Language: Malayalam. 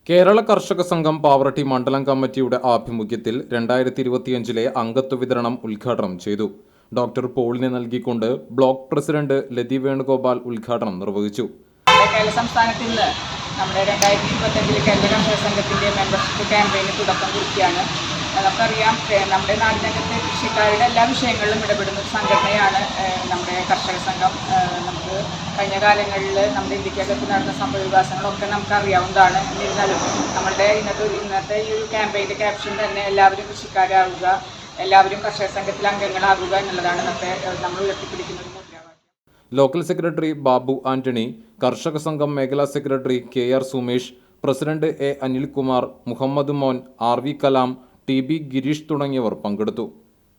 കേരള കർഷക സംഘം പാവറട്ടി മണ്ഡലം കമ്മിറ്റിയുടെ ആഭിമുഖ്യത്തിൽ 2025 അംഗത്വ വിതരണം ഉദ്ഘാടനം ചെയ്തു. ഡോക്ടർ പോളിനെ നൽകിക്കൊണ്ട് ബ്ലോക്ക് പ്രസിഡന്റ് ലതി വേണുഗോപാൽ ഉദ്ഘാടനം നിർവഹിച്ചു. കേരള സംസ്ഥാനത്തിൽ നിന്ന് നമ്മുടെ 2025 കേരള കർഷക സംഘത്തിന്റെ മെമ്പർഷിപ്പ് ക്യാമ്പയിന് തുടക്കം കുറിക്കുകയാണ്. നമുക്കറിയാം, നമ്മുടെ നാടിനകത്തെ കൃഷിക്കാരുടെ എല്ലാ വിഷയങ്ങളിലും ഇടപെടുന്ന ഒരു സംഘടനയാണ് നമ്മുടെ കർഷക സംഘം. നമുക്ക് കഴിഞ്ഞ കാലങ്ങളിൽ നമ്മുടെ ഇന്ത്യക്കകത്ത് നടന്ന സംഭവവികാസങ്ങളൊക്കെ നമുക്ക് അറിയാവുന്നതാണ്. എന്നിരുന്നാലും നമ്മളുടെ ഇന്നത്തെ ഈ ഒരു ക്യാമ്പയിൻ്റെ ക്യാപ്ഷൻ തന്നെ എല്ലാവരും കൃഷിക്കാരാകുക, എല്ലാവരും കർഷക സംഘത്തിൽ അംഗങ്ങളാകുക എന്നുള്ളതാണ് നമ്മൾ ഉയർത്തിപ്പിടിക്കുന്നത്. ലോക്കൽ സെക്രട്ടറി ബാബു ആന്റണി, കർഷക സംഘം മേഖലാ secretary KR Sumesh, president A Anilkumar, Muhammad Mon, RV Kalam, TB Girish തുടങ്ങിയവർ പങ്കെടുത്തു.